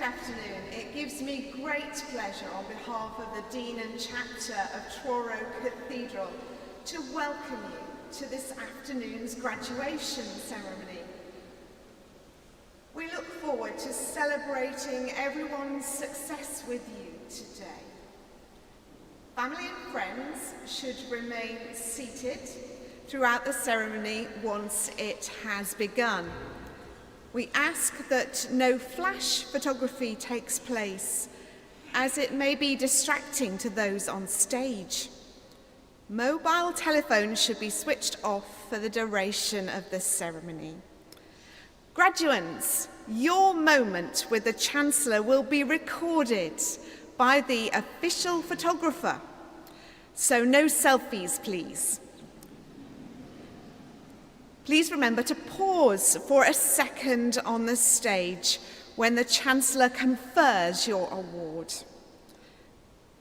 afternoon. It gives me great pleasure on behalf of the Dean and Chapter of Truro Cathedral to welcome you to this afternoon's graduation ceremony. We look forward to celebrating everyone's success with you today. Family and friends should remain seated throughout the ceremony once it has begun. We ask that no flash photography takes place, as it may be distracting to those on stage. Mobile telephones should be switched off for the duration of the ceremony. Graduands, your moment with the Chancellor will be recorded by the official photographer. So no selfies, please. Please remember to pause for a second on the stage when the Chancellor confers your award.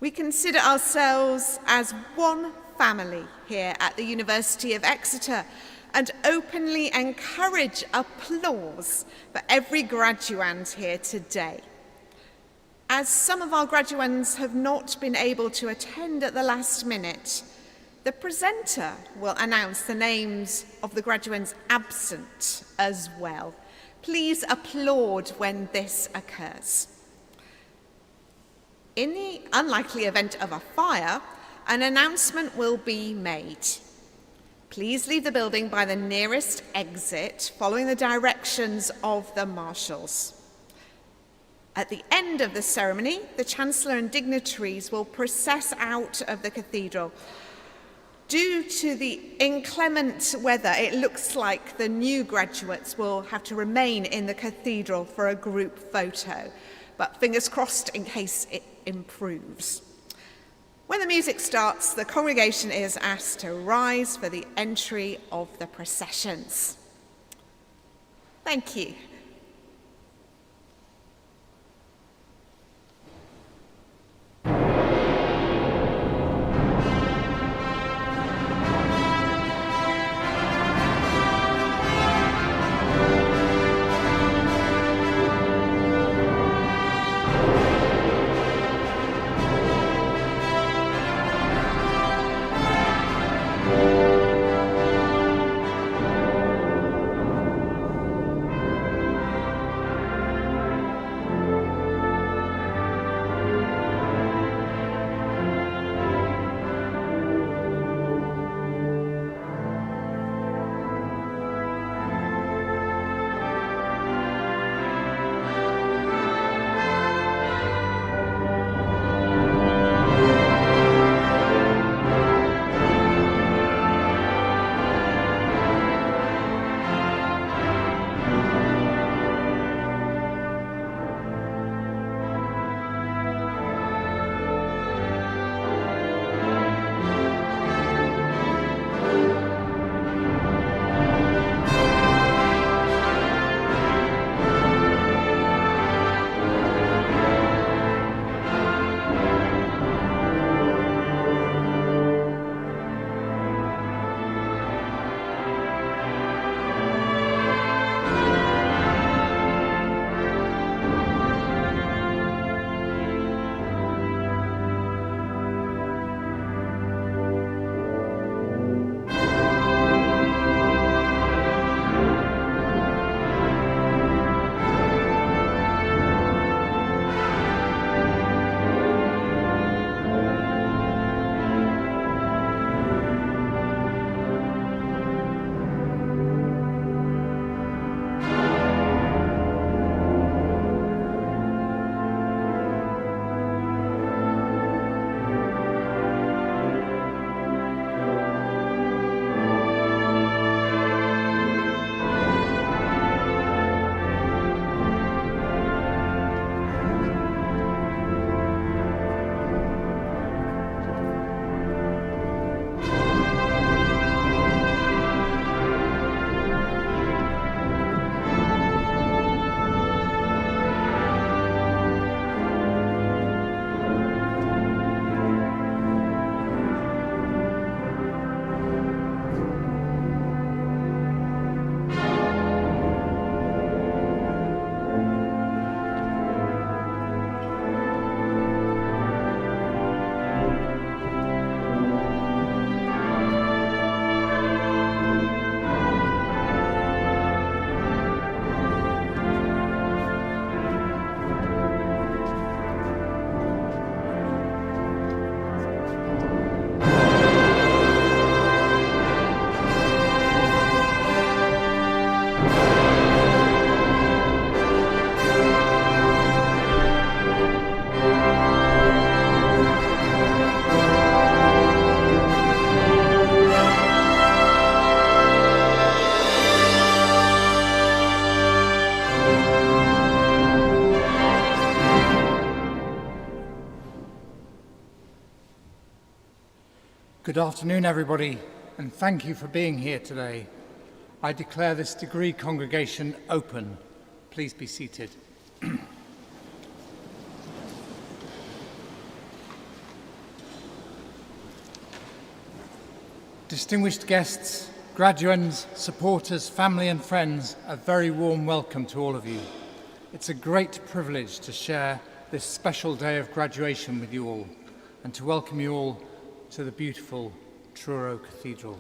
We consider ourselves as one family here at the University of Exeter and openly encourage applause for every graduand here today. As some of our graduands have not been able to attend at the last minute, the presenter will announce the names of the graduands absent as well. Please applaud when this occurs. In the unlikely event of a fire, an announcement will be made. Please leave the building by the nearest exit, following the directions of the marshals. At the end of the ceremony, the Chancellor and dignitaries will process out of the cathedral. Due to the inclement weather, it looks like the new graduates will have to remain in the cathedral for a group photo, but fingers crossed in case it improves. When the music starts, the congregation is asked to rise for the entry of the processions. Thank you. Good afternoon, everybody, and thank you for being here today. I declare this degree congregation open. Please be seated. Distinguished guests, graduands, supporters, family and friends, a very warm welcome to all of you. It's a great privilege to share this special day of graduation with you all and to welcome you all to the beautiful Truro Cathedral.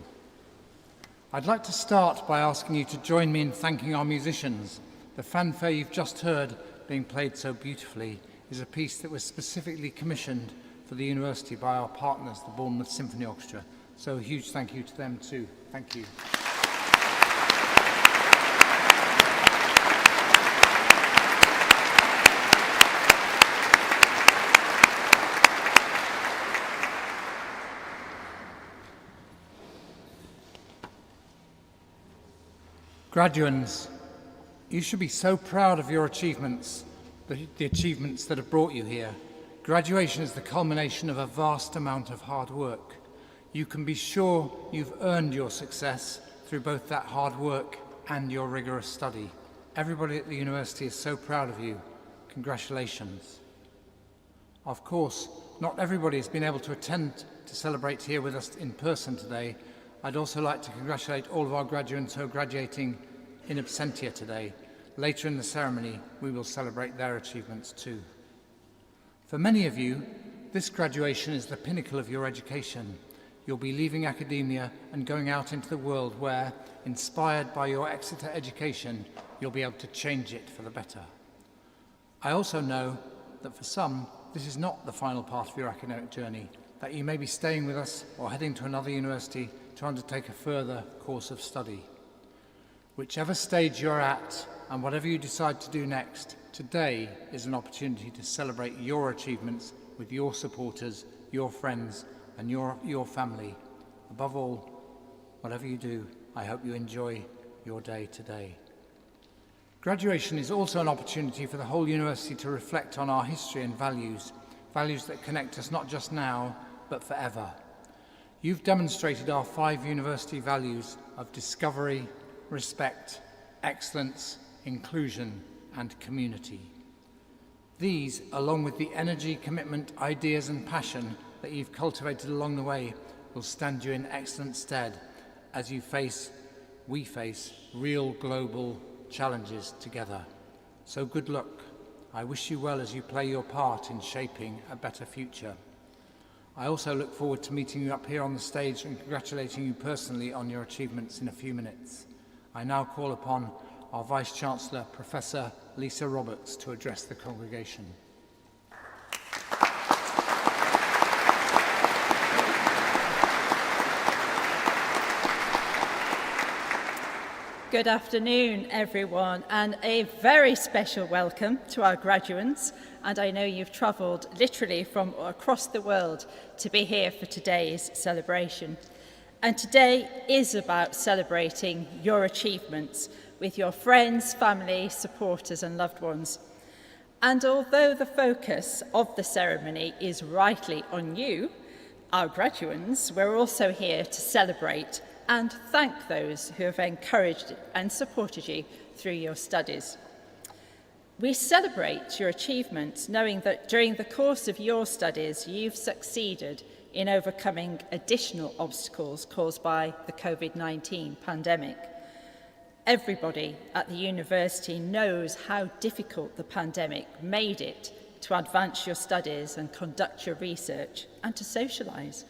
I'd like to start by asking you to join me in thanking our musicians. The fanfare you've just heard being played so beautifully is a piece that was specifically commissioned for the university by our partners, the Bournemouth Symphony Orchestra. So a huge thank you to them too. Thank you. Graduands, you should be so proud of your achievements, the achievements that have brought you here. Graduation is the culmination of a vast amount of hard work. You can be sure you've earned your success through both that hard work and your rigorous study. Everybody at the university is so proud of you. Congratulations. Of course, not everybody has been able to attend to celebrate here with us in person today. I'd also like to congratulate all of our graduates who are graduating in absentia today. Later in the ceremony, we will celebrate their achievements too. For many of you, this graduation is the pinnacle of your education. You'll be leaving academia and going out into the world where, inspired by your Exeter education, you'll be able to change it for the better. I also know that for some, this is not the final part of your academic journey, that you may be staying with us or heading to another university to undertake a further course of study. Whichever stage you're at and whatever you decide to do next, today is an opportunity to celebrate your achievements with your supporters, your friends and your family. Above all, whatever you do, I hope you enjoy your day today. Graduation is also an opportunity for the whole university to reflect on our history and values that connect us not just now, but forever. You've demonstrated our 5 university values of discovery, respect, excellence, inclusion, and community. These, along with the energy, commitment, ideas, and passion that you've cultivated along the way, will stand you in excellent stead as we face real global challenges together. So good luck. I wish you well as you play your part in shaping a better future. I also look forward to meeting you up here on the stage and congratulating you personally on your achievements in a few minutes. I now call upon our Vice-Chancellor, Professor Lisa Roberts, to address the congregation. Good afternoon, everyone, and a very special welcome to our graduates. And I know you've travelled literally from across the world to be here for today's celebration. And today is about celebrating your achievements with your friends, family, supporters and loved ones. And although the focus of the ceremony is rightly on you, our graduates, we're also here to celebrate and thank those who have encouraged and supported you through your studies. We celebrate your achievements knowing that during the course of your studies you've succeeded in overcoming additional obstacles caused by the COVID-19 pandemic. Everybody at the university knows how difficult the pandemic made it to advance your studies and conduct your research and to socialise.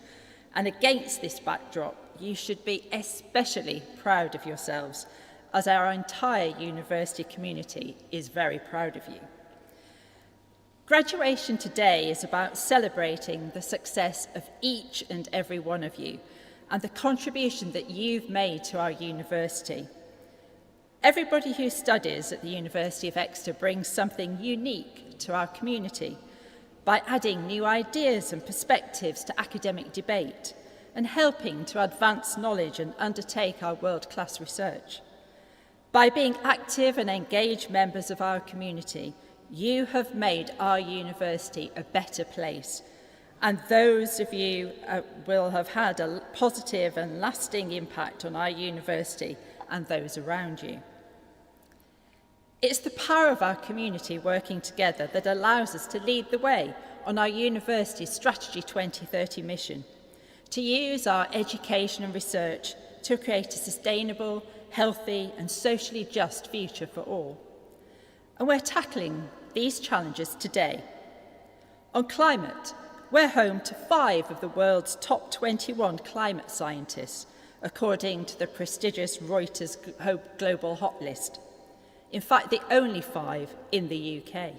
And against this backdrop, you should be especially proud of yourselves, as our entire university community is very proud of you. Graduation today is about celebrating the success of each and every one of you and the contribution that you've made to our university. Everybody who studies at the University of Exeter brings something unique to our community by adding new ideas and perspectives to academic debate and helping to advance knowledge and undertake our world-class research. By being active and engaged members of our community, you have made our university a better place, And those of you will have had a positive and lasting impact on our university and those around you. It's the power of our community working together that allows us to lead the way on our university's Strategy 2030 mission, to use our education and research to create a sustainable, healthy and socially just future for all. And we're tackling these challenges today. On climate, we're home to 5 of the world's top 21 climate scientists, according to the prestigious Reuters Global Hot List. In fact, the only 5 in the UK.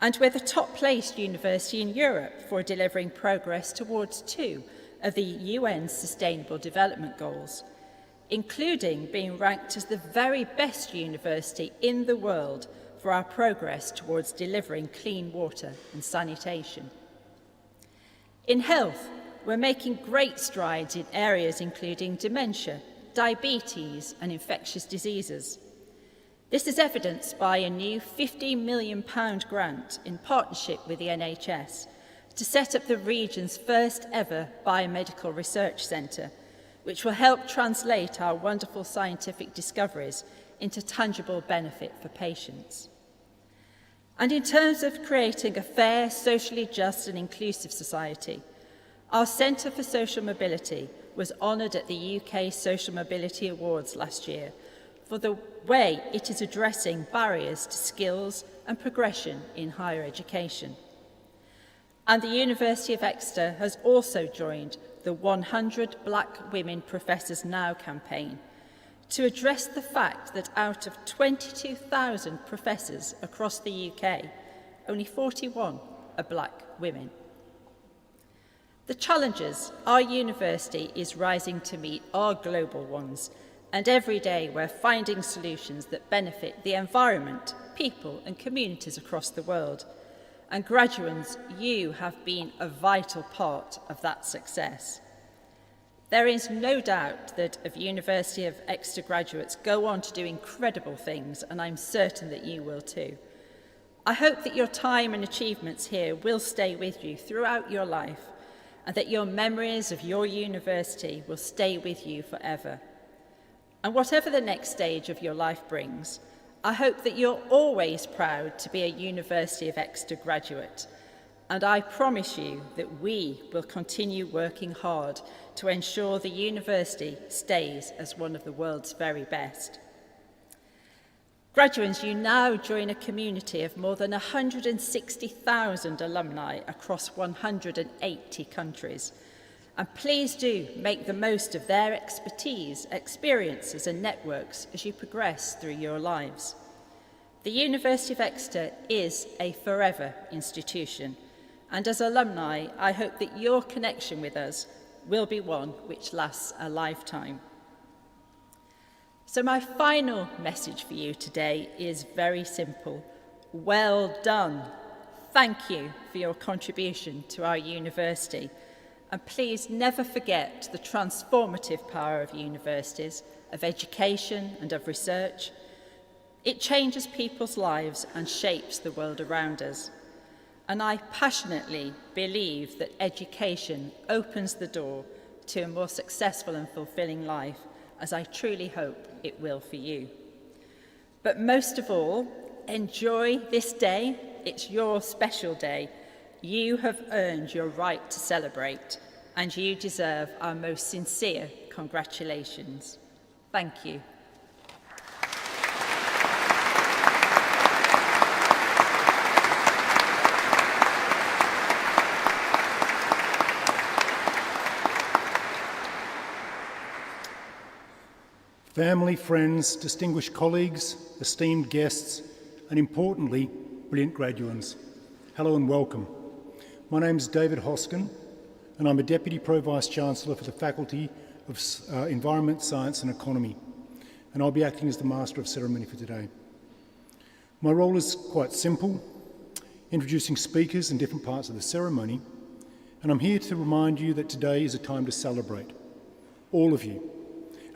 And we're the top-placed university in Europe for delivering progress towards 2 of the UN's Sustainable Development Goals, including being ranked as the very best university in the world for our progress towards delivering clean water and sanitation. In health, we're making great strides in areas including dementia, diabetes and infectious diseases. This is evidenced by a new £50 million grant in partnership with the NHS to set up the region's first ever biomedical research centre, which will help translate our wonderful scientific discoveries into tangible benefit for patients. And in terms of creating a fair, socially just and inclusive society, our Centre for Social Mobility was honoured at the UK Social Mobility Awards last year for the way it is addressing barriers to skills and progression in higher education. And the University of Exeter has also joined the 100 Black Women Professors Now campaign to address the fact that out of 22,000 professors across the UK, only 41 are black women. The challenges our university is rising to meet are global ones, and every day we're finding solutions that benefit the environment, people and communities across the world. And graduates, you have been a vital part of that success. There is no doubt that of University of Exeter graduates go on to do incredible things, and I'm certain that you will too. I hope that your time and achievements here will stay with you throughout your life, and that your memories of your university will stay with you forever. And whatever the next stage of your life brings, I hope that you're always proud to be a University of Exeter graduate. And I promise you that we will continue working hard to ensure the university stays as one of the world's very best. Graduates, you now join a community of more than 160,000 alumni across 180 countries. And please do make the most of their expertise, experiences and networks as you progress through your lives. The University of Exeter is a forever institution, and as alumni, I hope that your connection with us will be one which lasts a lifetime. So my final message for you today is very simple. Well done. Thank you for your contribution to our university. And please never forget the transformative power of universities, of education and of research. It changes people's lives and shapes the world around us. And I passionately believe that education opens the door to a more successful and fulfilling life, as I truly hope it will for you. But most of all, enjoy this day. It's your special day. You have earned your right to celebrate, and you deserve our most sincere congratulations. Thank you. Family, friends, distinguished colleagues, esteemed guests, and importantly, brilliant graduates, hello and welcome. My name is David Hoskin, and I'm a Deputy Pro-Vice-Chancellor for the Faculty of Environment, Science and Economy, and I'll be acting as the Master of Ceremony for today. My role is quite simple, introducing speakers in different parts of the ceremony, and I'm here to remind you that today is a time to celebrate, all of you,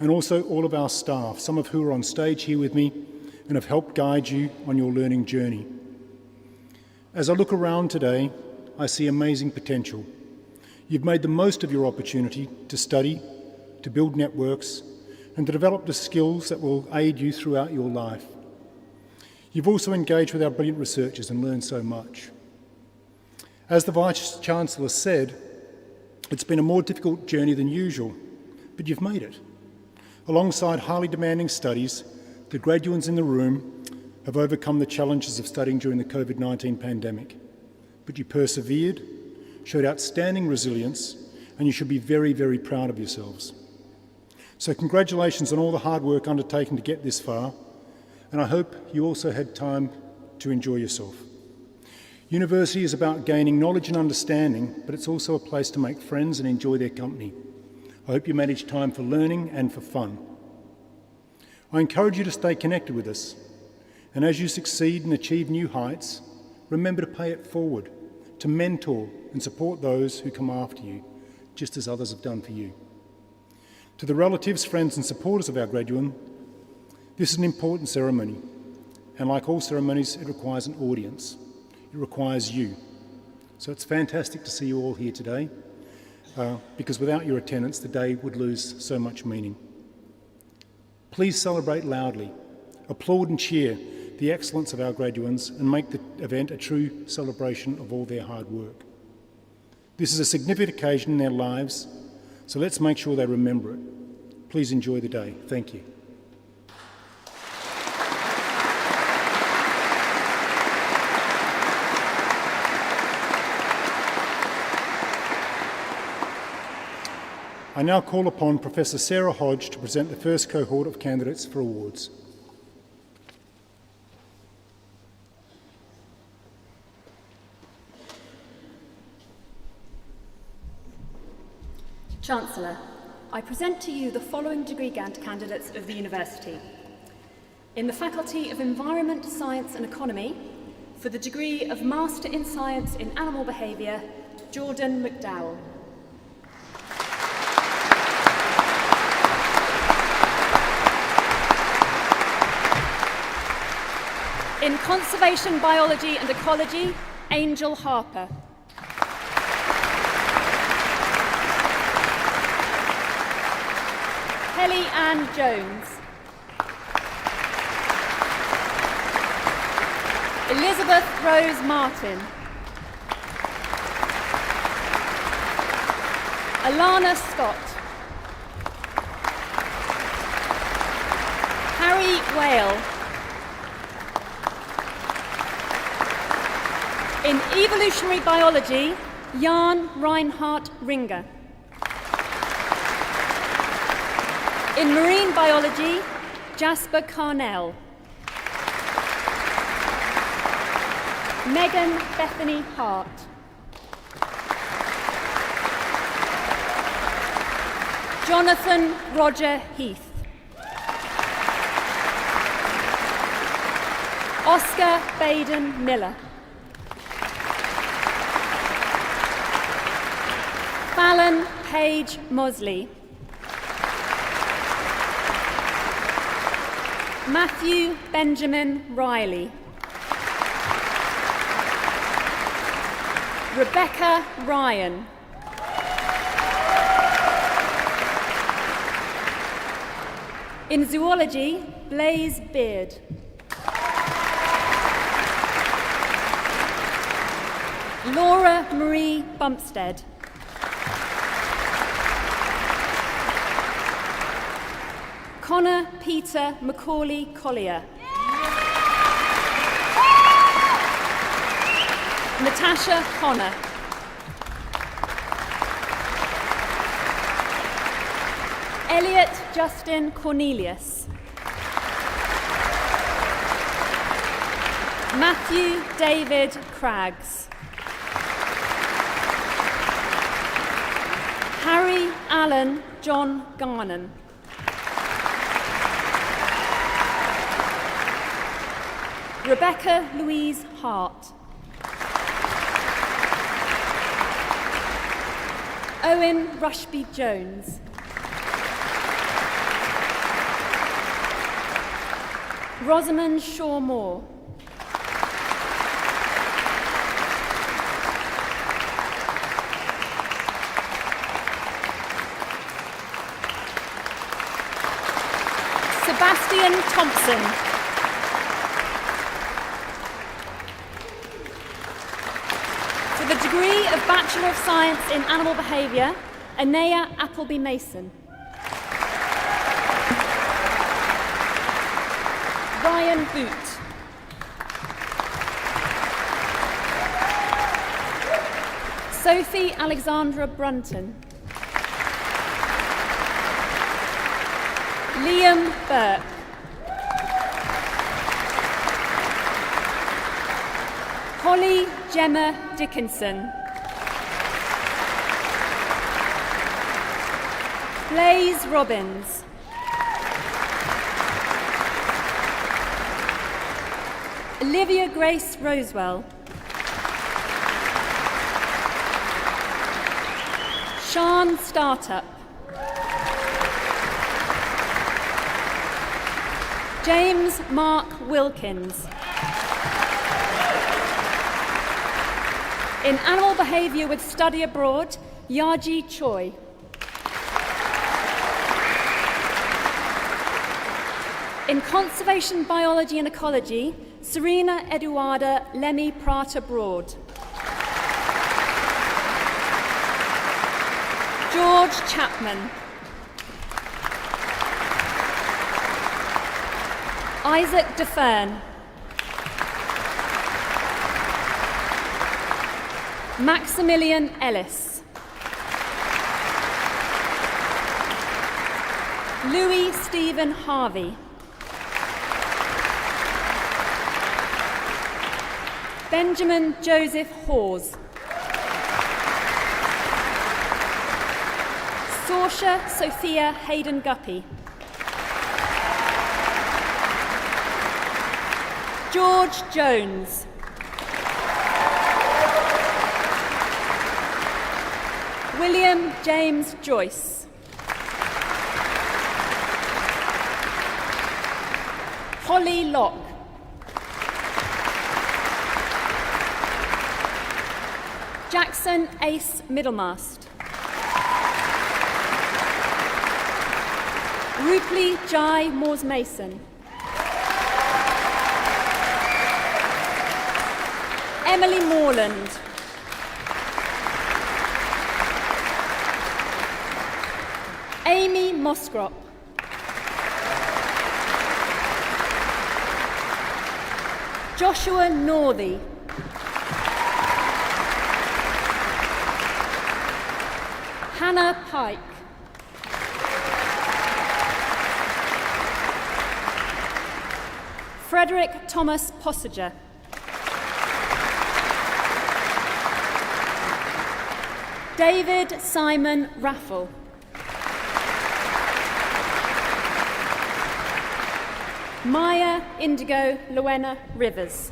and also all of our staff, some of who are on stage here with me and have helped guide you on your learning journey. As I look around today, I see amazing potential. You've made the most of your opportunity to study, to build networks, and to develop the skills that will aid you throughout your life. You've also engaged with our brilliant researchers and learned so much. As the Vice-Chancellor said, it's been a more difficult journey than usual, but you've made it. Alongside highly demanding studies, the graduates in the room have overcome the challenges of studying during the COVID-19 pandemic. But you persevered, showed outstanding resilience, and you should be very, very proud of yourselves. So congratulations on all the hard work undertaken to get this far, and I hope you also had time to enjoy yourself. University is about gaining knowledge and understanding, but it's also a place to make friends and enjoy their company. I hope you manage time for learning and for fun. I encourage you to stay connected with us, and as you succeed and achieve new heights, remember to pay it forward, to mentor and support those who come after you, just as others have done for you. To the relatives, friends and supporters of our graduate, this is an important ceremony, and like all ceremonies, it requires an audience. It requires you. So it's fantastic to see you all here today, because without your attendance, the day would lose so much meaning. Please celebrate loudly, applaud and cheer the excellence of our graduates, and make the event a true celebration of all their hard work. This is a significant occasion in their lives, so let's make sure they remember it. Please enjoy the day. Thank you. I now call upon Professor Sarah Hodge to present the first cohort of candidates for awards. Chancellor, I present to you the following degree candidates of the University. In the Faculty of Environment, Science and Economy, for the degree of Master in Science in Animal Behaviour, Jordan McDowell. In Conservation Biology and Ecology, Angel Harper. Kelly Ann Jones. Elizabeth Rose Martin. Alana Scott. Harry Whale. In Evolutionary Biology, Jan Reinhardt Ringer. In Marine Biology, Jasper Carnell. Megan Bethany Hart. Jonathan Roger Heath. Oscar Baden Miller. Fallon Page Mosley. Matthew Benjamin Riley. Rebecca Ryan. In Zoology, Blaise Beard. Laura Marie Bumpstead. Connor Peter Macaulay Collier. Natasha Connor. Elliot Justin Cornelius. Matthew David Craggs. Harry Allen John Garnon. Rebecca Louise Hart. Owen Rushby Jones. Rosamond Shaw Moore. Sebastian Thompson. For the degree of Bachelor of Science in Animal Behaviour, Anaya Appleby Mason. Ryan Boot. Sophie Alexandra Brunton. Liam Burke. Holly Gemma Dickinson. Blaze Robbins. Olivia Grace Rosewell. Sean Startup. James Mark Wilkins. In Animal Behaviour with Study Abroad, Yaji Choi. In Conservation Biology and Ecology, Serena Eduarda Lemmy Prata Broad. George Chapman. Isaac DeFern. Maximilian Ellis. Louis Stephen Harvey. Benjamin Joseph Hawes. Saoirse Sophia Hayden Guppy. George Jones. William James Joyce. Holly Locke. Jackson Ace Middlemast. Rupli Jai Moores Mason. Emily Morland. Amy Moskrop. Joshua Northey. Hannah Pike. Frederick Thomas Possiger. David Simon Raffle. Maya Indigo Luena Rivers.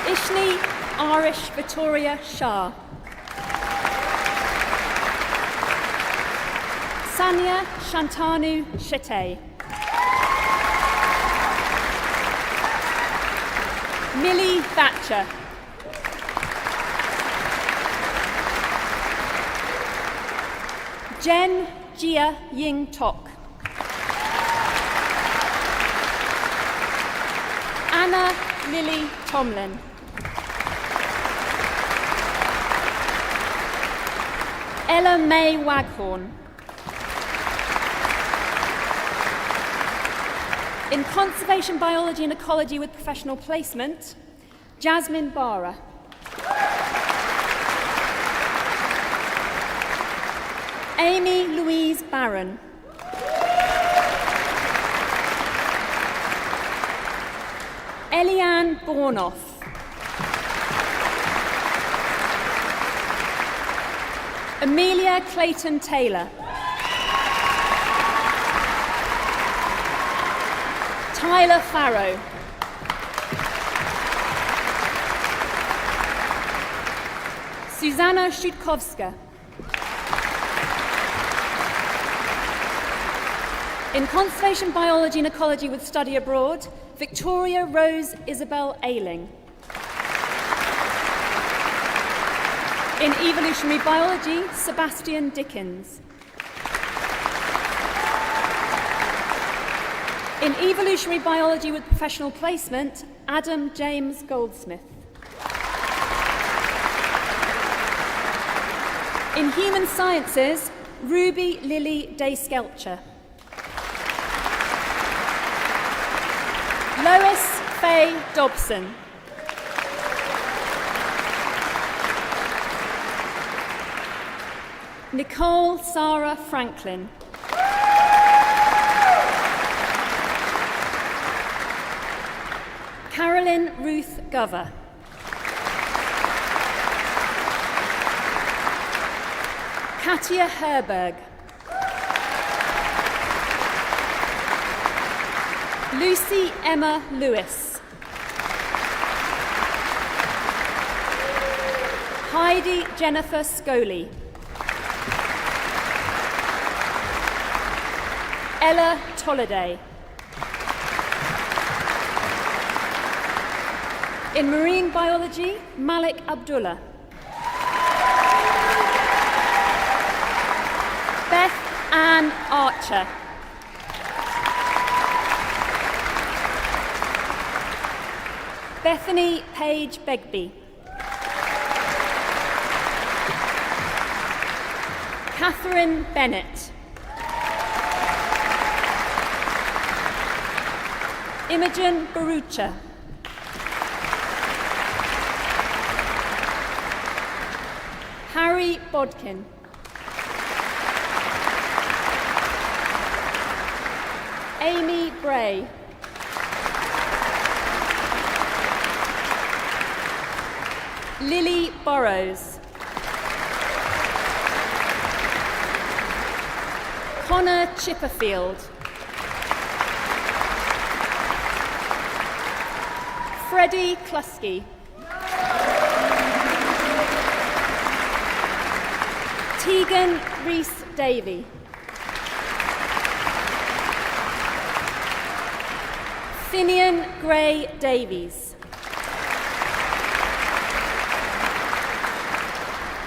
Ishni Arish Victoria Shah. Sanya Shantanu Shetty. Millie Thatcher. Jen Jia Ying Tok. Anna Lily Tomlin. Ella May Waghorn. In Conservation Biology and Ecology with Professional Placement, Jasmine Bara. Amy Louise Barron. Eliane Bornoff. Amelia Clayton Taylor. Tyler Farrow. Susanna Shutkowska. In Conservation Biology and Ecology with Study Abroad, Victoria Rose Isabel Ailing. In Evolutionary Biology, Sebastian Dickens. In evolutionary biology with professional placement, Adam James Goldsmith. In human sciences, Ruby Lily Day Skelcher. Lois Faye Dobson. Nicole Sarah Franklin. Carolyn Ruth Gover. Katia Herberg. Lucy Emma Lewis. Heidi Jennifer Scoley. Ella Tolliday. In marine biology, Malik Abdullah. Beth Ann Archer. Bethany Page Begbie. Catherine Bennett. Imogen Barucha. Harry Bodkin. Amy Bray. Lily Burrows. Connor Chipperfield. Freddie Klusky. Tegan Reese Davey. Finian Gray Davies.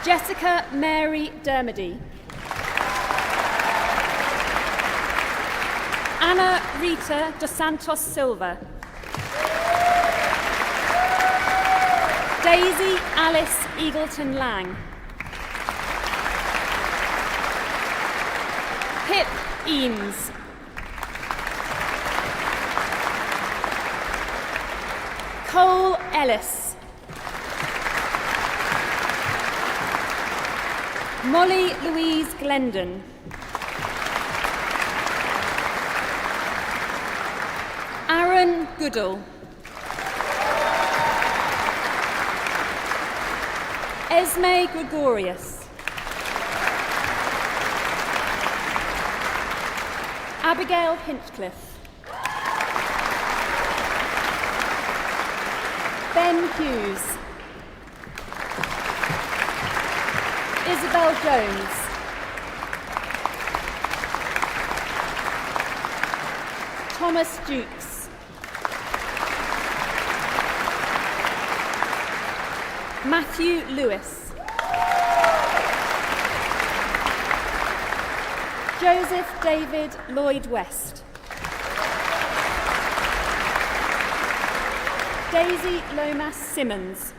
Jessica Mary Dermody. Anna Rita dos Santos Silva. Daisy Alice Eagleton Lang. Pip Eames. Cole Ellis. Molly Louise Glendon. Aaron Goodall. Esme Gregorius. Abigail Hinchcliffe. Ben Hughes. Isabel Jones. Thomas Jukes. Matthew Lewis. Joseph David Lloyd West. Daisy Lomas Simmons.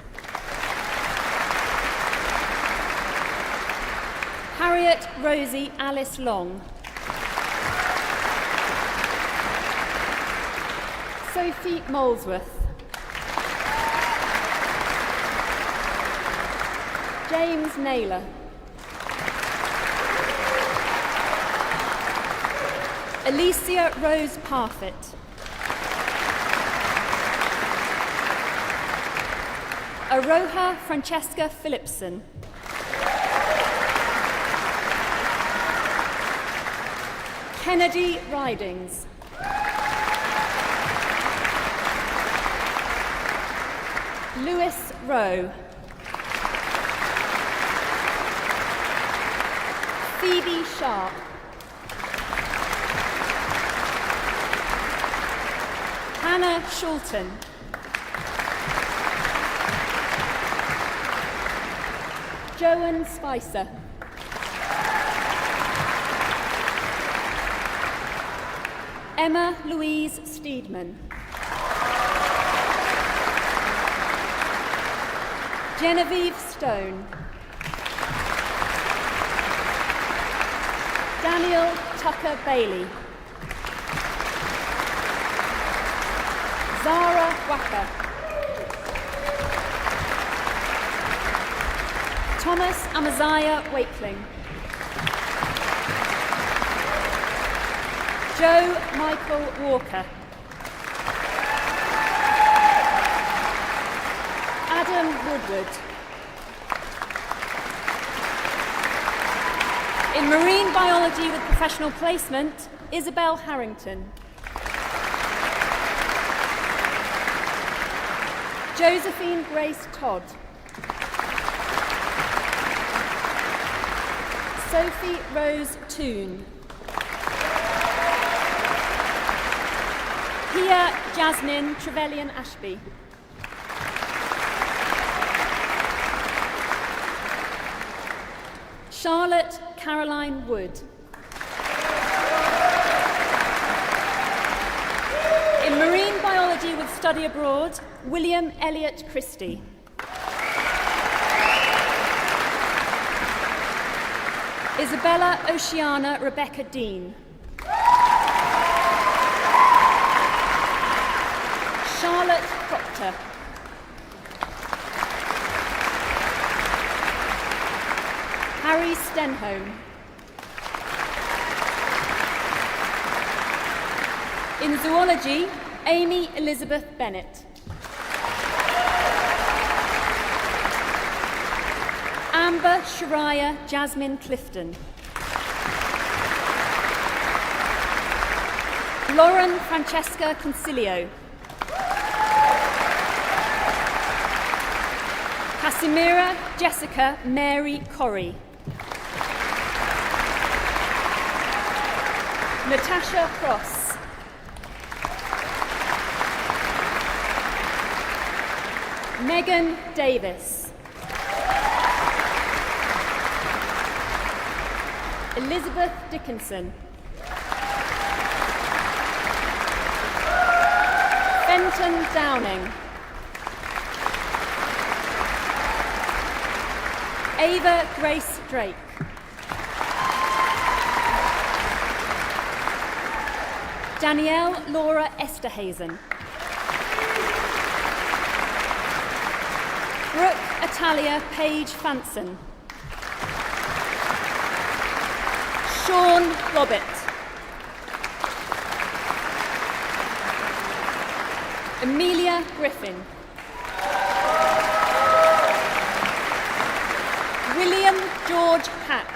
Harriet Rosie Alice Long. Sophie Molesworth. James Naylor. Alicia Rose Parfitt. Aroha Francesca Phillipson. Kennedy Ridings. Lewis Rowe. Phoebe Sharp. Hannah Shulton. Joan Spicer. Emma Louise Steedman. Genevieve Stone. Daniel Tucker Bailey. Zara Wacker. Thomas Amaziah Wakeling. Joe Michael Walker. Adam Woodward. In Marine Biology with Professional Placement, Isabel Harrington. Josephine Grace Todd. Sophie Rose Toon. Pia Jasmine Trevelyan Ashby. Charlotte Caroline Wood. In Marine Biology with Study Abroad, William Elliott Christie. Isabella Oceana Rebecca Dean. Charlotte Proctor. Harry Stenholm. In Zoology, Amy Elizabeth Bennett. Amber Shariah Jasmine Clifton. Lauren Francesca Concilio. Casimira Jessica Mary Corrie. Natasha Cross. Megan Davis. Elizabeth Dickinson. Fenton Downing. Ava Grace Drake. Danielle Laura Esterhazen. Brooke Atalia Page Fanson. Sean Bobbitt. Amelia Griffin. William George Hack.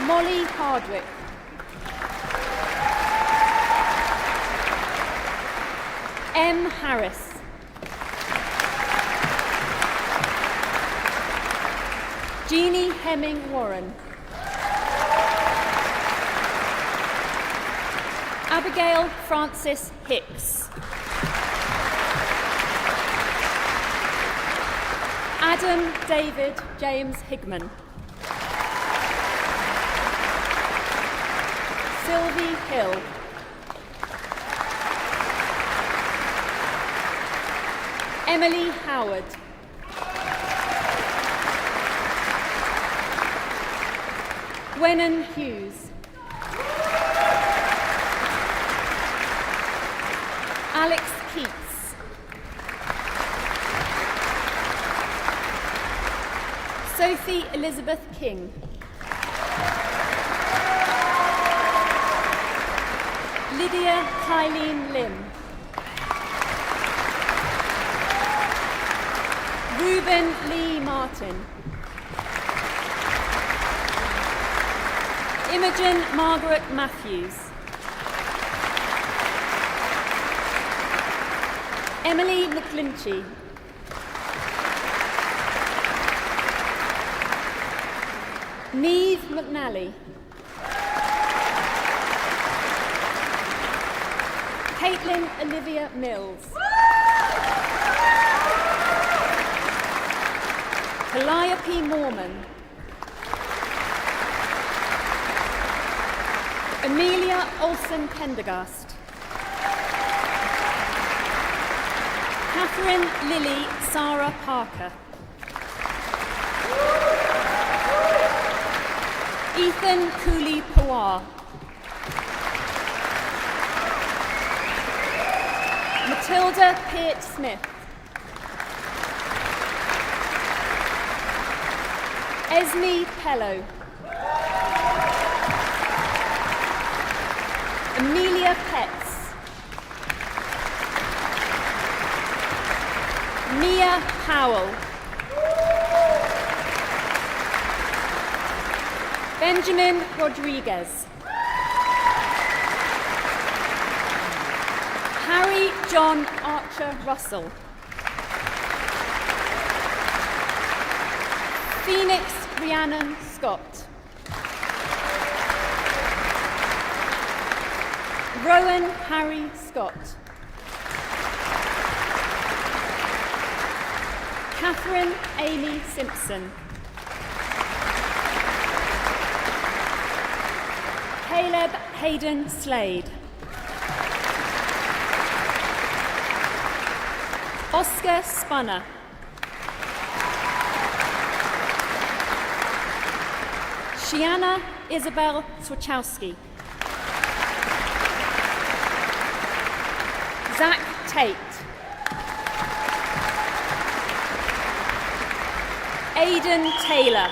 Molly Hardwick. M. Harris. Jeannie Hemming Warren. Abigail Francis Hicks. Adam David James Higman. Sylvie Hill. Emily Howard. Gwennon Hughes. Alex Keats. Sophie Elizabeth King. Lydia Kylene Lim. Reuben Lee Martin. Imogen Margaret Matthews. Emily McGlinchey. Neve McNally. Caitlin Olivia Mills. Calliope Mormon. Amelia Olsen Pendergast. Catherine Lily Sarah Parker. Ethan Cooley Pawar. Matilda Peart Smith. Esme Pello. Amelia Petts. Mia Powell. Benjamin Rodriguez. Harry John Archer Russell. Phoenix Rhiannon Scott. Rowan Harry Scott. Catherine Amy Simpson. Caleb Hayden Slade. Oscar Spunner. Shiana Isabel Swarchowski. Zach Tate. Aidan Taylor.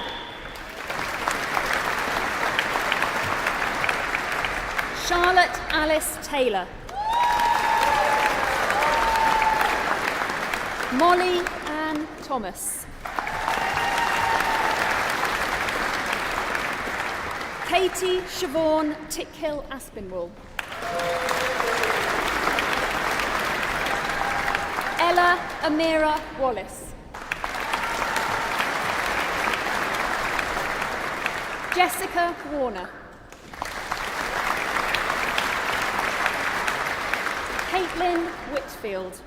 Charlotte Alice Taylor. Molly Ann Thomas. Katie Siobhan Tickhill Aspinwall. Ella Amira Wallace. Jessica Warner. Caitlin Whitfield.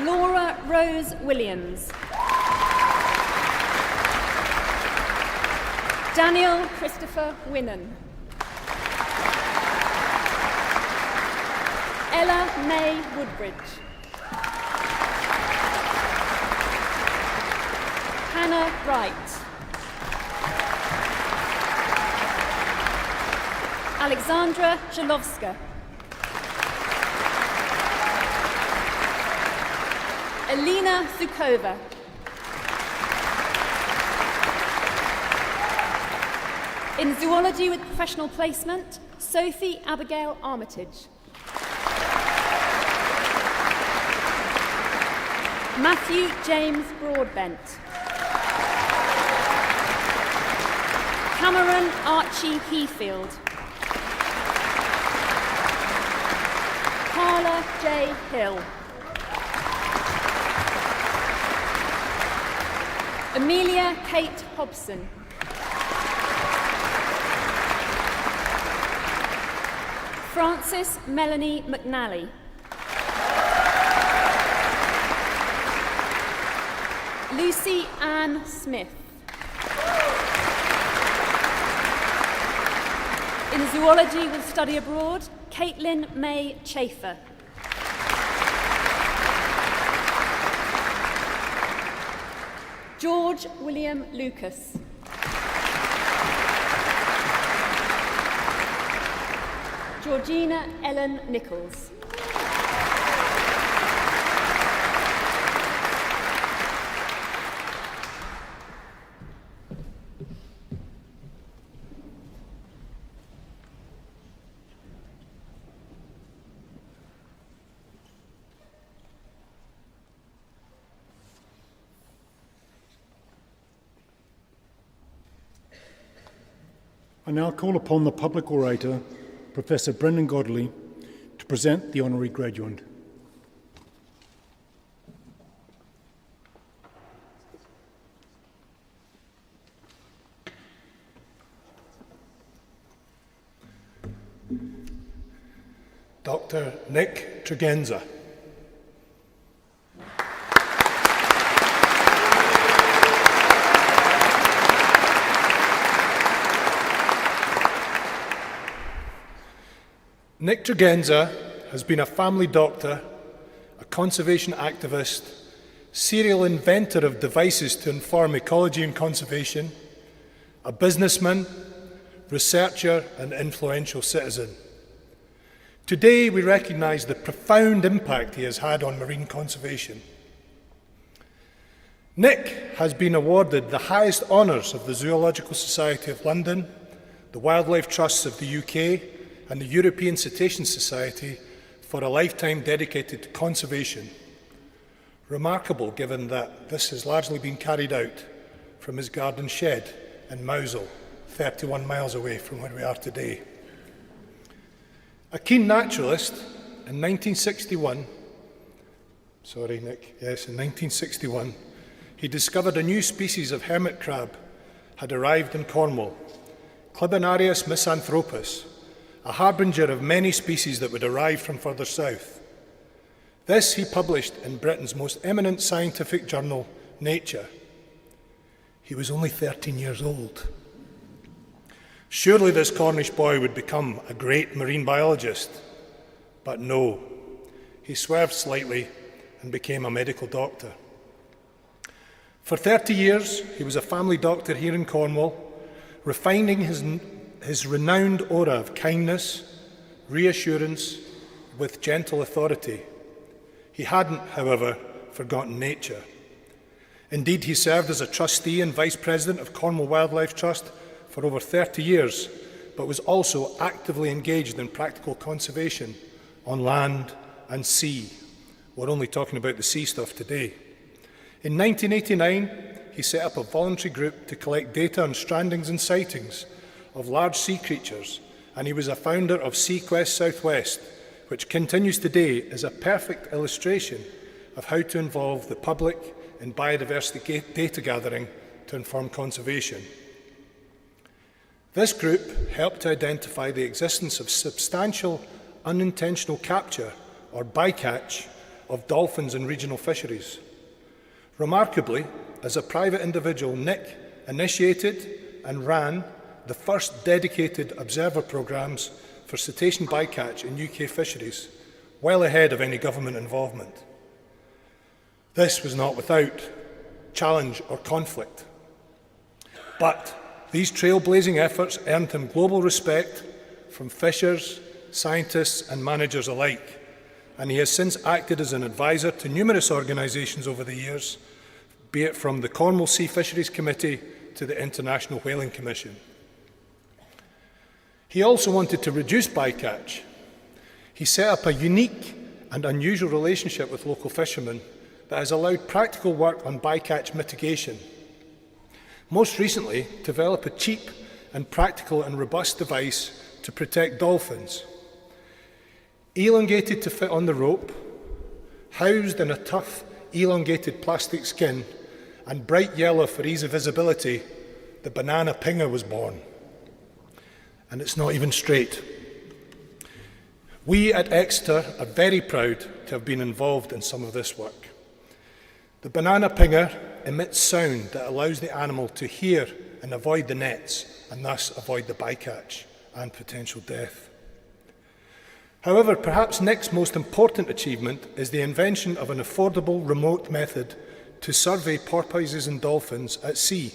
Laura Rose Williams. Daniel Christopher Winnan. Ella May Woodbridge. Hannah Wright. Alexandra Jalowska. Alina Zukova. In zoology with professional placement, Sophie Abigail Armitage. Matthew James Broadbent. Cameron Archie Heafield. Carla J. Hill. Amelia Kate Hobson. Frances Melanie McNally. Lucy Ann Smith. In zoology with study abroad, Caitlin May Chafer. George William Lucas. Georgina Ellen Nichols. I now call upon the public orator, Professor Brendan Godley, to present the honorary graduand. Dr. Nick Tregenza. Nick Tregenza has been a family doctor, a conservation activist, serial inventor of devices to inform ecology and conservation, a businessman, researcher and influential citizen. Today we recognise the profound impact he has had on marine conservation. Nick has been awarded the highest honours of the Zoological Society of London, the Wildlife Trusts of the UK and the European Cetacean Society for a lifetime dedicated to conservation. Remarkable given that this has largely been carried out from his garden shed in Mousehole, 31 miles away from where we are today. A keen naturalist, in 1961, in 1961, he discovered a new species of hermit crab had arrived in Cornwall, Clibinarius misanthropus, a harbinger of many species that would arrive from further south. This he published in Britain's most eminent scientific journal, Nature. He was only 13 years old. Surely this Cornish boy would become a great marine biologist, but no, he swerved slightly and became a medical doctor. For 30 years, he was a family doctor here in Cornwall, refining his renowned aura of kindness, reassurance, with gentle authority. He hadn't, however, forgotten nature. Indeed, he served as a trustee and vice president of Cornwall Wildlife Trust for over 30 years, but was also actively engaged in practical conservation on land and sea. We're only talking about the sea stuff today. In 1989, he set up a voluntary group to collect data on strandings and sightings of large sea creatures, and he was a founder of SeaQuest Southwest, which continues today as a perfect illustration of how to involve the public in biodiversity data gathering to inform conservation. This group helped to identify the existence of substantial unintentional capture, or bycatch, of dolphins in regional fisheries. Remarkably, as a private individual, Nick initiated and ran the first dedicated observer programmes for cetacean bycatch in UK fisheries, well ahead of any government involvement. This was not without challenge or conflict, but these trailblazing efforts earned him global respect from fishers, scientists and managers alike, and he has since acted as an advisor to numerous organisations over the years, be it from the Cornwall Sea Fisheries Committee to the International Whaling Commission. He also wanted to reduce bycatch. He set up a unique and unusual relationship with local fishermen that has allowed practical work on bycatch mitigation. Most recently, developed a cheap and practical and robust device to protect dolphins. Elongated to fit on the rope, housed in a tough, elongated plastic skin, and bright yellow for ease of visibility, the banana pinger was born. And it's not even straight. We at Exeter are very proud to have been involved in some of this work. The banana pinger emits sound that allows the animal to hear and avoid the nets, and thus avoid the bycatch and potential death. However, perhaps Nick's most important achievement is the invention of an affordable remote method to survey porpoises and dolphins at sea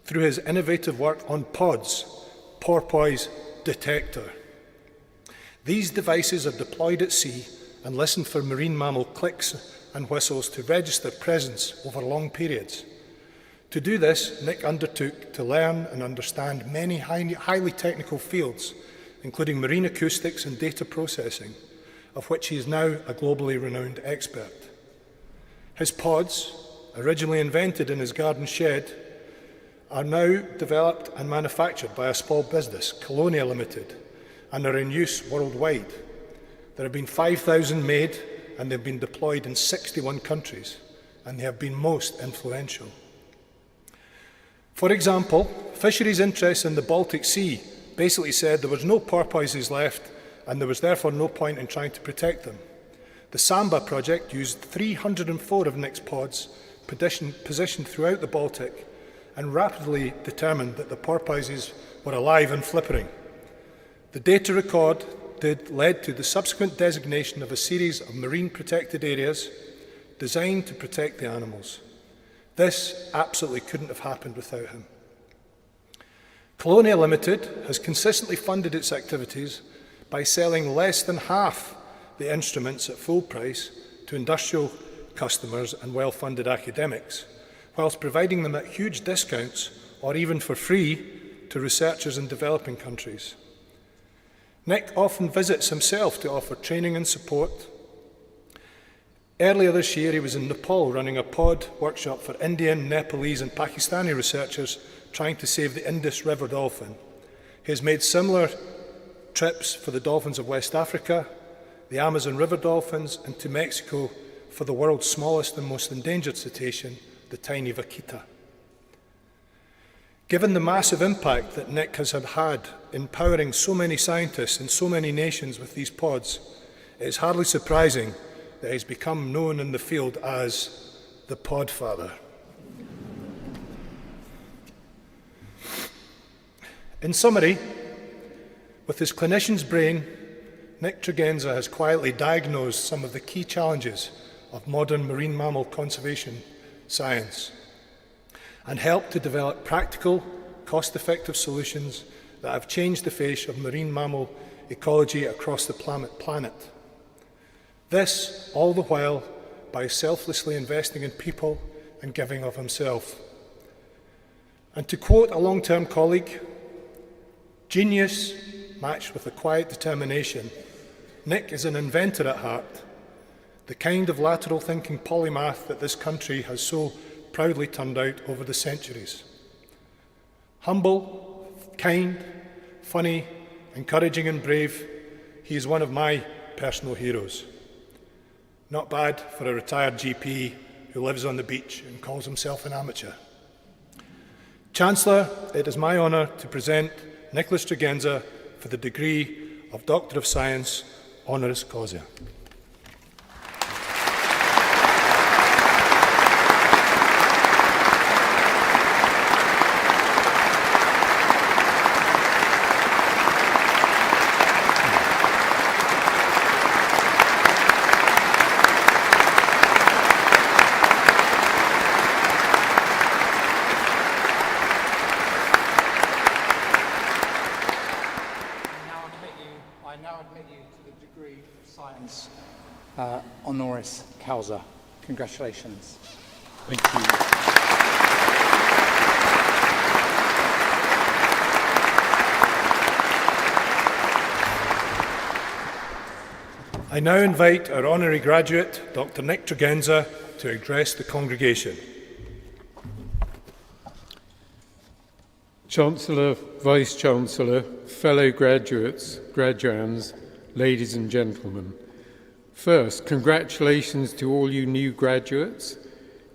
through his innovative work on PODS, Porpoise Detector. These devices are deployed at sea and listen for marine mammal clicks and whistles to register presence over long periods. To do this, Nick undertook to learn and understand many highly technical fields, including marine acoustics and data processing, of which he is now a globally renowned expert. His pods, originally invented in his garden shed, are now developed and manufactured by a small business, Colonia Limited, and are in use worldwide. There have been 5,000 made, and they've been deployed in 61 countries, and they have been most influential. For example, fisheries interests in the Baltic Sea basically said there was no porpoises left, and there was therefore no point in trying to protect them. The Samba project used 304 of Nick's pods positioned throughout the Baltic, and rapidly determined that the porpoises were alive and flippering. The data record led to the subsequent designation of a series of marine protected areas designed to protect the animals. This absolutely couldn't have happened without him. Colonia Limited has consistently funded its activities by selling less than half the instruments at full price to industrial customers and well-funded academics, whilst providing them at huge discounts or even for free to researchers in developing countries. Nick often visits himself to offer training and support. Earlier this year, he was in Nepal running a pod workshop for Indian, Nepalese and Pakistani researchers trying to save the Indus River dolphin. He has made similar trips for the dolphins of West Africa, the Amazon River dolphins, and to Mexico for the world's smallest and most endangered cetacean, the tiny vaquita. Given the massive impact that Nick has had empowering so many scientists in so many nations with these pods, it is hardly surprising that he's become known in the field as the Podfather. In summary, with his clinician's brain, Nick Tregenza has quietly diagnosed some of the key challenges of modern marine mammal conservation science and helped to develop practical, cost-effective solutions that have changed the face of marine mammal ecology across the planet. This, all the while, by selflessly investing in people and giving of himself. And to quote a long-term colleague, "Genius matched with a quiet determination. Nick is an inventor at heart, the kind of lateral thinking polymath that this country has so proudly turned out over the centuries. Humble, kind, funny, encouraging and brave, he is one of my personal heroes. Not bad for a retired GP who lives on the beach and calls himself an amateur. Chancellor, it is my honour to present Nicholas Tregenza for the degree of Doctor of Science, honoris causa. I now admit you to the degree of Science, honoris causa. Congratulations. Thank you. I now invite our honorary graduate, Dr. Nick Tregenza, to address the congregation. Chancellor, Vice-Chancellor, fellow graduates, graduands, ladies and gentlemen. First, congratulations to all you new graduates.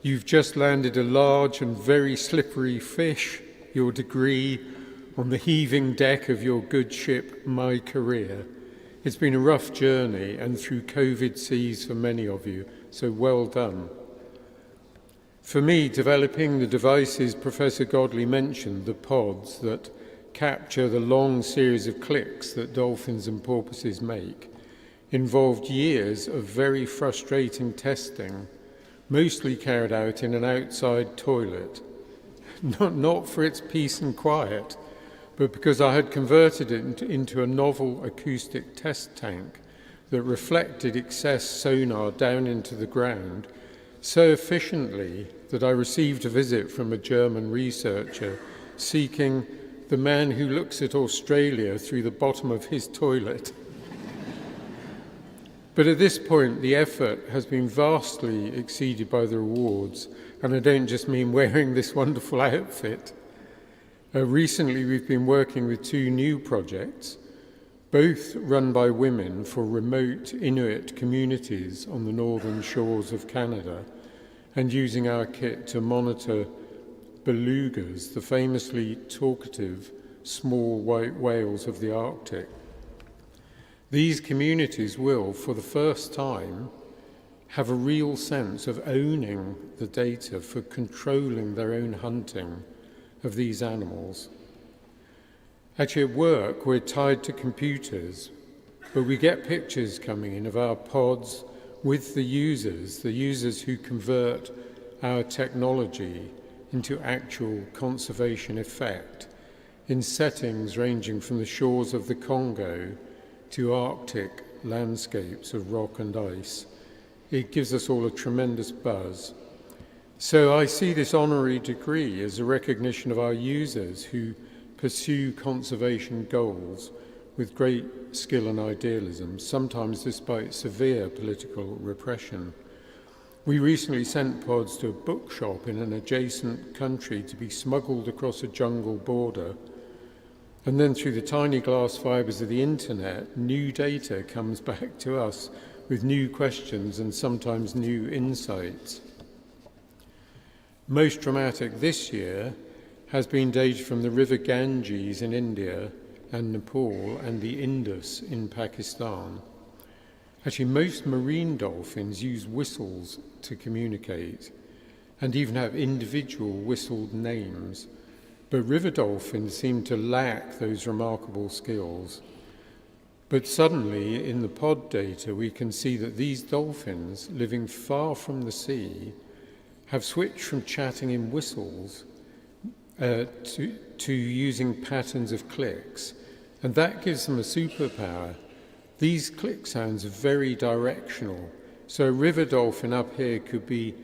You've just landed a large and very slippery fish, your degree, on the heaving deck of your good ship, My Career. It's been a rough journey and through COVID seas for many of you, so well done. For me, developing the devices Professor Godley mentioned, the pods that capture the long series of clicks that dolphins and porpoises make, involved years of very frustrating testing, mostly carried out in an outside toilet. Not for its peace and quiet, but because I had converted it into a novel acoustic test tank that reflected excess sonar down into the ground so efficiently that I received a visit from a German researcher seeking the man who looks at Australia through the bottom of his toilet. But at this point, the effort has been vastly exceeded by the rewards, and I don't just mean wearing this wonderful outfit. Recently, we've been working with two new projects, both run by women for remote Inuit communities on the northern shores of Canada, and using our kit to monitor belugas, the famously talkative small white whales of the Arctic. These communities will, for the first time, have a real sense of owning the data for controlling their own hunting of these animals. Actually, at work, we're tied to computers, but we get pictures coming in of our pods with the users who convert our technology into actual conservation effect in settings ranging from the shores of the Congo to Arctic landscapes of rock and ice. It gives us all a tremendous buzz. So I see this honorary degree as a recognition of our users who pursue conservation goals with great skill and idealism, sometimes despite severe political repression. We recently sent pods to a bookshop in an adjacent country to be smuggled across a jungle border. And then through the tiny glass fibres of the internet, new data comes back to us with new questions and sometimes new insights. Most dramatic this year has been data from the River Ganges in India and Nepal and the Indus in Pakistan. Actually, most marine dolphins use whistles to communicate and even have individual whistled names. But river dolphins seem to lack those remarkable skills. But suddenly, in the pod data, we can see that these dolphins, living far from the sea, have switched from chatting in whistles to using patterns of clicks. And that gives them a superpower. These click sounds are very directional. So a river dolphin up here could be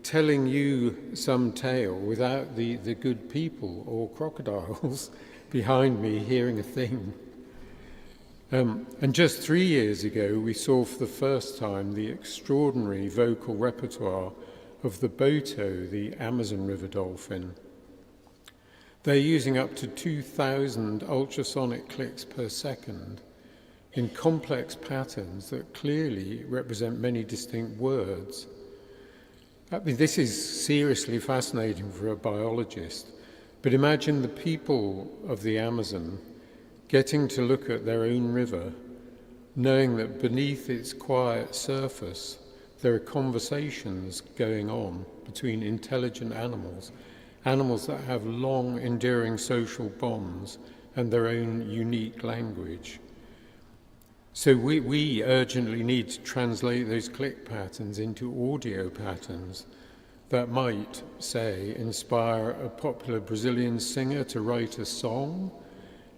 telling you some tale without the good people or crocodiles behind me hearing a thing. And just 3 years ago, we saw for the first time the extraordinary vocal repertoire of the boto, the Amazon river dolphin. They're using up to 2,000 ultrasonic clicks per second in complex patterns that clearly represent many distinct words. I mean, this is seriously fascinating for a biologist, but imagine the people of the Amazon getting to look at their own river, knowing that beneath its quiet surface there are conversations going on between intelligent animals, animals that have long enduring social bonds and their own unique language. So we urgently need to translate those click patterns into audio patterns that might, say, inspire a popular Brazilian singer to write a song,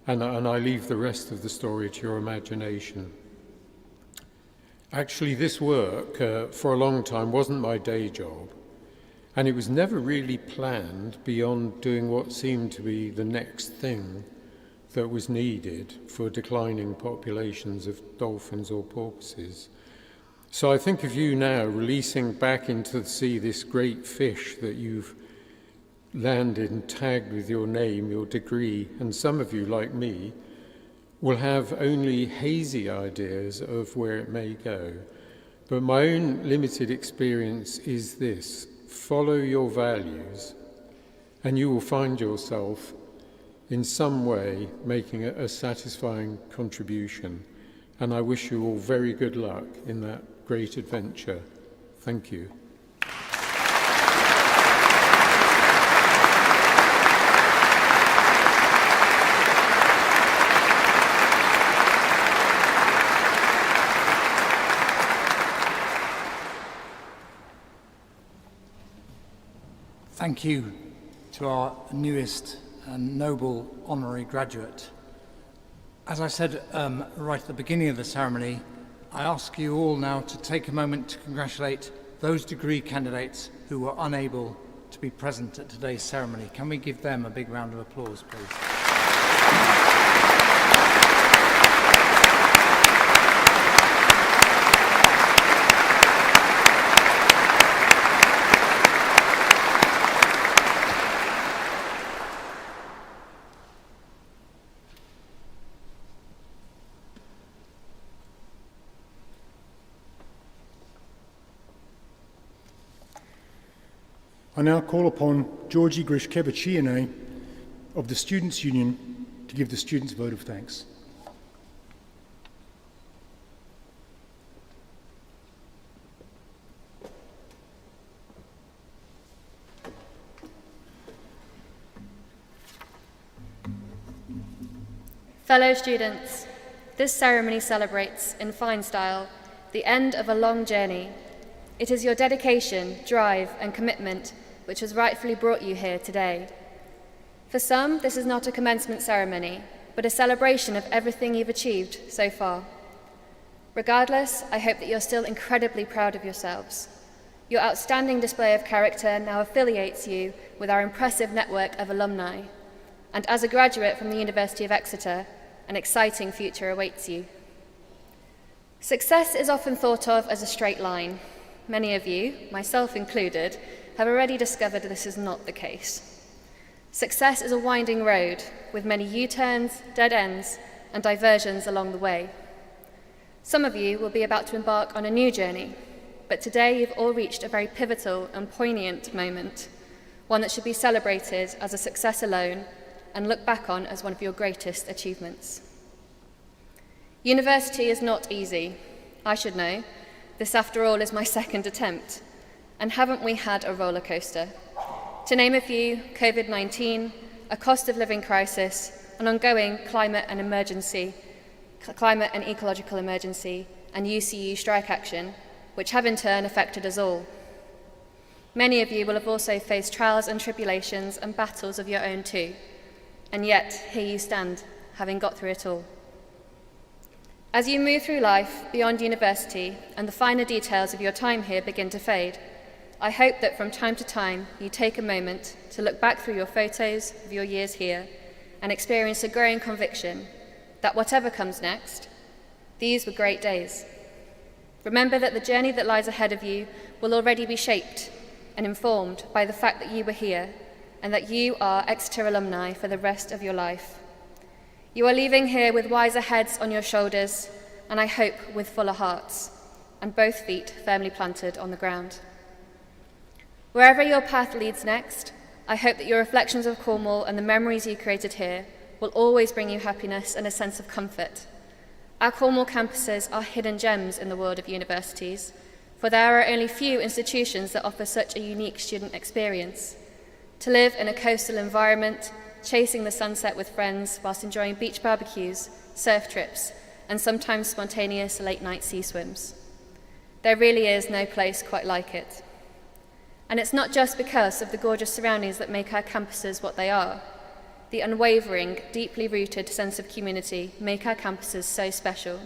and I leave the rest of the story to your imagination. Actually, this work for a long time wasn't my day job, and it was never really planned beyond doing what seemed to be the next thing that was needed for declining populations of dolphins or porpoises. So I think of you now releasing back into the sea this great fish that you've landed and tagged with your name, your degree, and some of you, like me, will have only hazy ideas of where it may go. But my own limited experience is this: follow your values, and you will find yourself in some way making a satisfying contribution. And I wish you all very good luck in that great adventure. Thank you. Thank you to our newest and noble honorary graduate. As I said right at the beginning of the ceremony, I ask you all now to take a moment to congratulate those degree candidates who were unable to be present at today's ceremony. Can we give them a big round of applause, please? I now call upon Georgie Grishkeviciene of the Students' Union to give the students' vote of thanks. Fellow students, this ceremony celebrates, in fine style, the end of a long journey. It is your dedication, drive, and commitment which has rightfully brought you here today. For some, this is not a commencement ceremony, but a celebration of everything you've achieved so far. Regardless, I hope that you're still incredibly proud of yourselves. Your outstanding display of character now affiliates you with our impressive network of alumni. And as a graduate from the University of Exeter, an exciting future awaits you. Success is often thought of as a straight line. Many of you, myself included, have already discovered this is not the case. Success is a winding road with many U-turns, dead ends, and diversions along the way. Some of you will be about to embark on a new journey, but today you've all reached a very pivotal and poignant moment, one that should be celebrated as a success alone and looked back on as one of your greatest achievements. University is not easy. I should know. This, after all, is my second attempt. And haven't we had a roller coaster? To name a few, COVID-19, a cost of living crisis, an ongoing climate and ecological emergency, and UCU strike action, which have in turn affected us all. Many of you will have also faced trials and tribulations and battles of your own too. And yet, here you stand, having got through it all. As you move through life beyond university and the finer details of your time here begin to fade, I hope that from time to time you take a moment to look back through your photos of your years here and experience a growing conviction that whatever comes next, these were great days. Remember that the journey that lies ahead of you will already be shaped and informed by the fact that you were here and that you are Exeter alumni for the rest of your life. You are leaving here with wiser heads on your shoulders, and I hope with fuller hearts, and both feet firmly planted on the ground. Wherever your path leads next, I hope that your reflections of Cornwall and the memories you created here will always bring you happiness and a sense of comfort. Our Cornwall campuses are hidden gems in the world of universities, for there are only few institutions that offer such a unique student experience. To live in a coastal environment, chasing the sunset with friends whilst enjoying beach barbecues, surf trips, and sometimes spontaneous late-night sea swims. There really is no place quite like it. And it's not just because of the gorgeous surroundings that make our campuses what they are. The unwavering, deeply rooted sense of community make our campuses so special.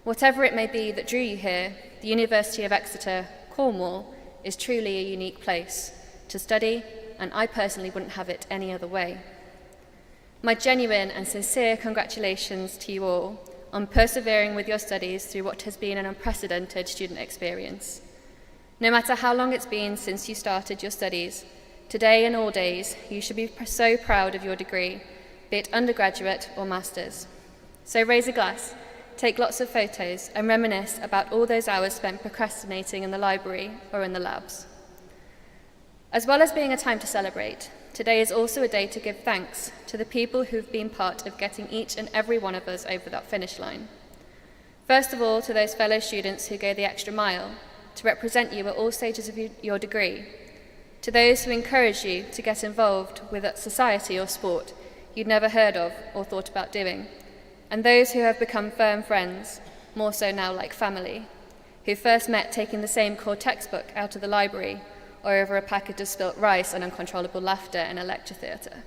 Whatever it may be that drew you here, the University of Exeter, Cornwall, is truly a unique place to study, and I personally wouldn't have it any other way. My genuine and sincere congratulations to you all on persevering with your studies through what has been an unprecedented student experience. No matter how long it's been since you started your studies, today and all days, you should be so proud of your degree, be it undergraduate or master's. So raise a glass, take lots of photos, and reminisce about all those hours spent procrastinating in the library or in the labs. As well as being a time to celebrate, today is also a day to give thanks to the people who've been part of getting each and every one of us over that finish line. First of all, to those fellow students who go the extra mile to represent you at all stages of your degree, to those who encourage you to get involved with a society or sport you'd never heard of or thought about doing, and those who have become firm friends, more so now like family, who first met taking the same core textbook out of the library or over a packet of spilt rice and uncontrollable laughter in a lecture theatre.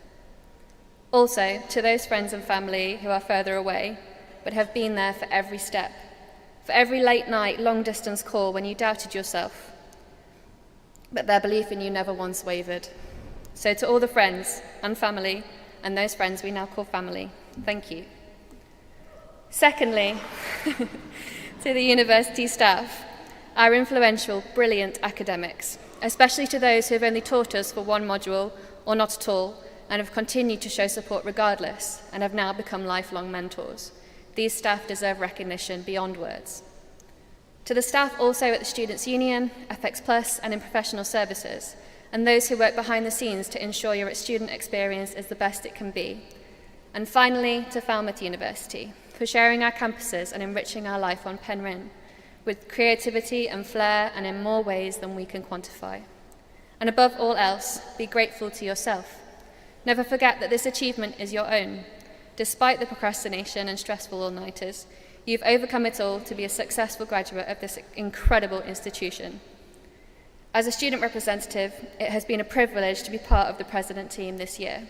Also, to those friends and family who are further away, but have been there for every step, for every late night, long-distance call when you doubted yourself, but their belief in you never once wavered. So to all the friends and family, and those friends we now call family, thank you. Secondly, to the university staff, our influential, brilliant academics, especially to those who have only taught us for one module or not at all, and have continued to show support regardless, and have now become lifelong mentors. These staff deserve recognition beyond words. To the staff also at the Students' Union, FX Plus, and in professional services, and those who work behind the scenes to ensure your student experience is the best it can be. And finally, to Falmouth University, for sharing our campuses and enriching our life on Penryn, with creativity and flair and in more ways than we can quantify. And above all else, be grateful to yourself. Never forget that this achievement is your own. Despite the procrastination and stressful all-nighters, you've overcome it all to be a successful graduate of this incredible institution. As a student representative, it has been a privilege to be part of the President team this year,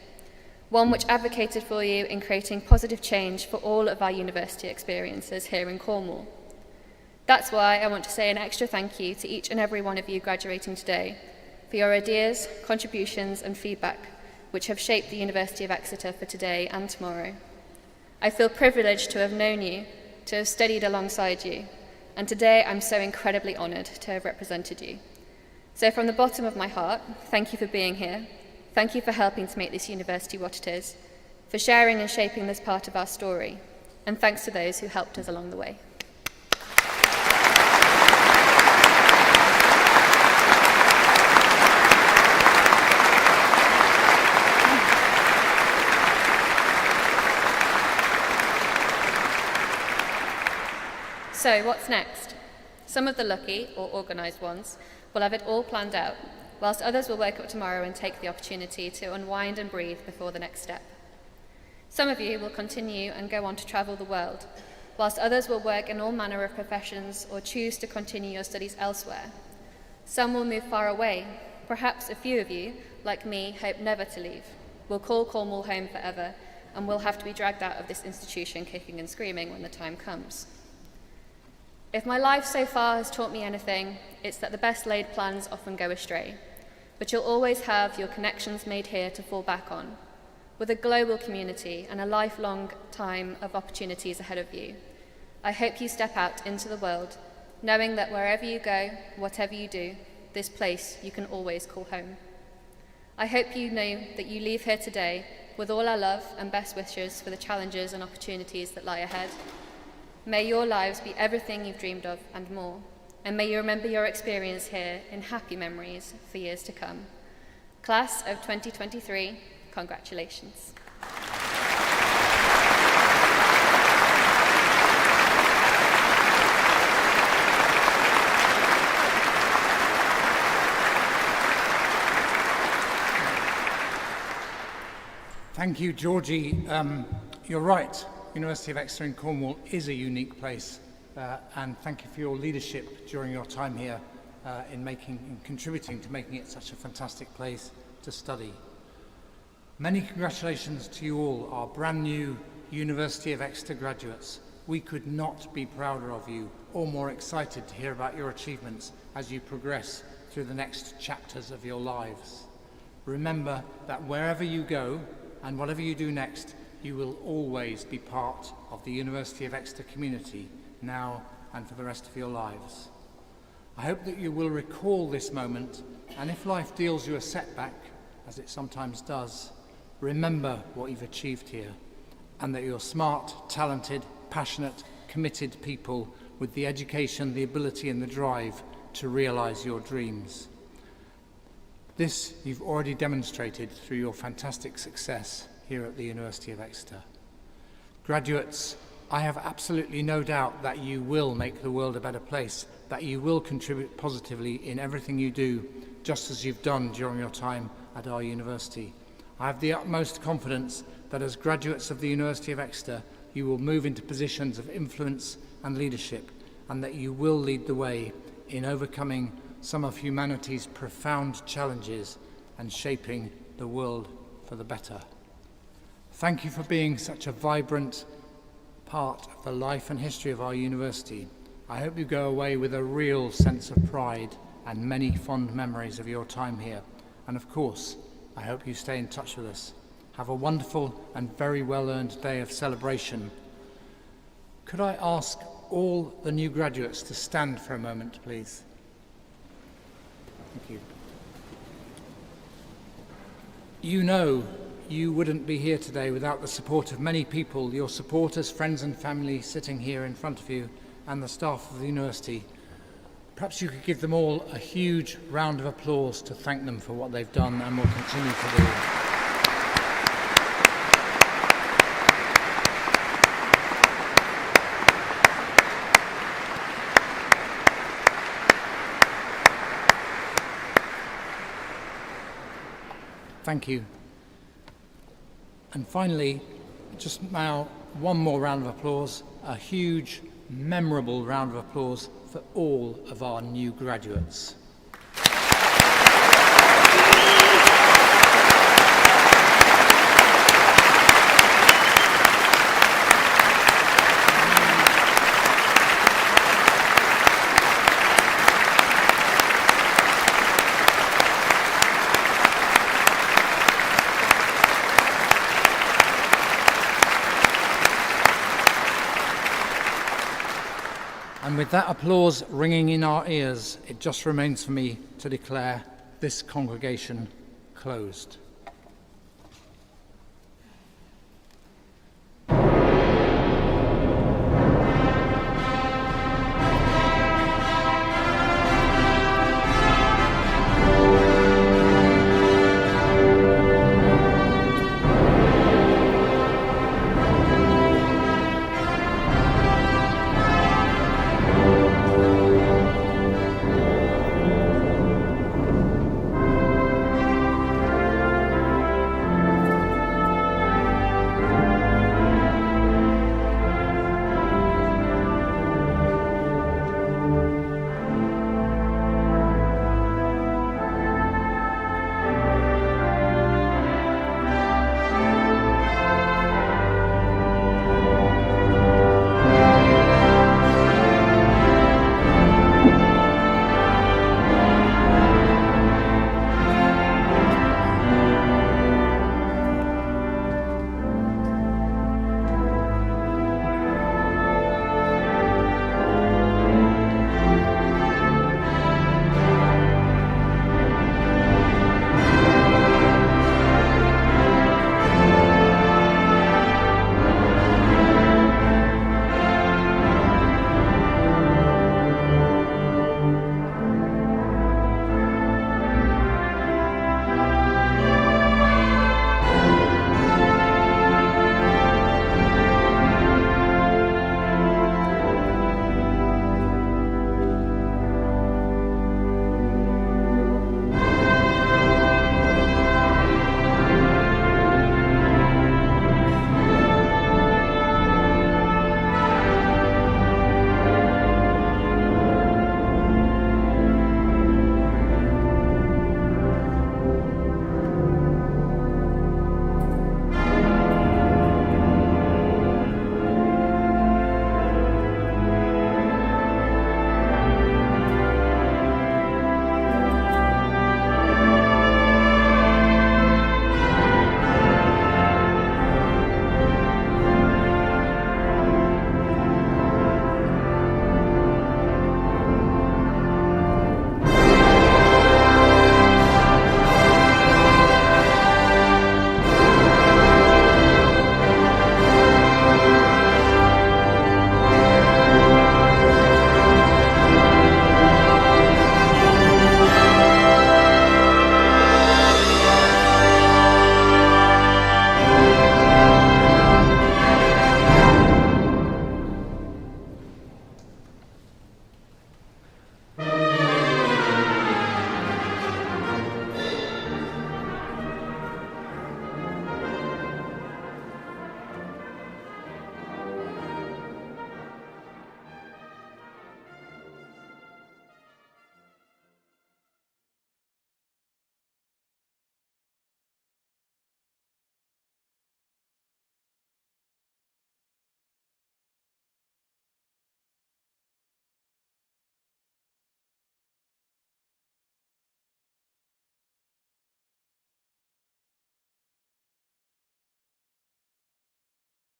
one which advocated for you in creating positive change for all of our university experiences here in Cornwall. That's why I want to say an extra thank you to each and every one of you graduating today for your ideas, contributions and feedback, which have shaped the University of Exeter for today and tomorrow. I feel privileged to have known you, to have studied alongside you, and today I'm so incredibly honoured to have represented you. So from the bottom of my heart, thank you for being here. Thank you for helping to make this university what it is, for sharing and shaping this part of our story, and thanks to those who helped us along the way. So, what's next? Some of the lucky, or organised ones, will have it all planned out, whilst others will wake up tomorrow and take the opportunity to unwind and breathe before the next step. Some of you will continue and go on to travel the world, whilst others will work in all manner of professions or choose to continue your studies elsewhere. Some will move far away. Perhaps a few of you, like me, hope never to leave, will call Cornwall home forever, and will have to be dragged out of this institution kicking and screaming when the time comes. If my life so far has taught me anything, it's that the best laid plans often go astray, but you'll always have your connections made here to fall back on. With a global community and a lifelong time of opportunities ahead of you, I hope you step out into the world, knowing that wherever you go, whatever you do, this place you can always call home. I hope you know that you leave here today with all our love and best wishes for the challenges and opportunities that lie ahead. May your lives be everything you've dreamed of and more, and may you remember your experience here in happy memories for years to come. Class of 2023, congratulations. Thank you, Georgie. You're right. University of Exeter in Cornwall is a unique place, and thank you for your leadership during your time here in contributing to making it such a fantastic place to study. Many congratulations to you all, our brand new University of Exeter graduates. We could not be prouder of you or more excited to hear about your achievements as you progress through the next chapters of your lives. Remember that wherever you go and whatever you do next, you will always be part of the University of Exeter community, now and for the rest of your lives. I hope that you will recall this moment, and if life deals you a setback, as it sometimes does, remember what you've achieved here, and that you're smart, talented, passionate, committed people with the education, the ability and the drive to realise your dreams. This you've already demonstrated through your fantastic success here at the University of Exeter. Graduates, I have absolutely no doubt that you will make the world a better place, that you will contribute positively in everything you do, just as you've done during your time at our university. I have the utmost confidence that as graduates of the University of Exeter, you will move into positions of influence and leadership, and that you will lead the way in overcoming some of humanity's profound challenges and shaping the world for the better. Thank you for being such a vibrant part of the life and history of our university. I hope you go away with a real sense of pride and many fond memories of your time here. And of course, I hope you stay in touch with us. Have a wonderful and very well-earned day of celebration. Could I ask all the new graduates to stand for a moment, please? Thank you. You know you wouldn't be here today without the support of many people, your supporters, friends and family sitting here in front of you, and the staff of the university. Perhaps you could give them all a huge round of applause to thank them for what they've done and will continue to do. Thank you. And finally, Just now, one more round of applause, a huge, memorable round of applause for all of our new graduates. And with that applause ringing in our ears, it just remains for me to declare this congregation closed.